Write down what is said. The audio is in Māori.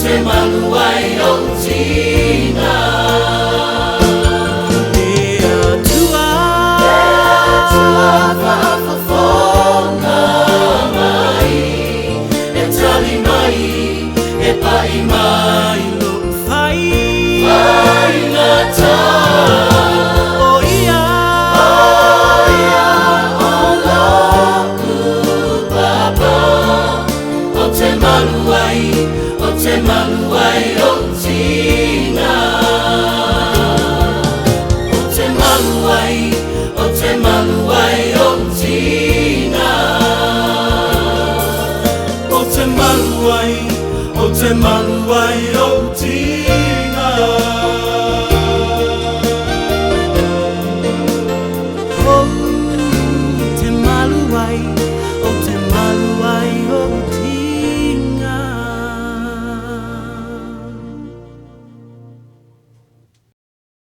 te maluai o tina. E atua faafofoga mai, e tali mai, e pai mai lo Faamanatu. O ia o loku papa, o te maluai o tina. O te maluai o tina. O te maluai o tina.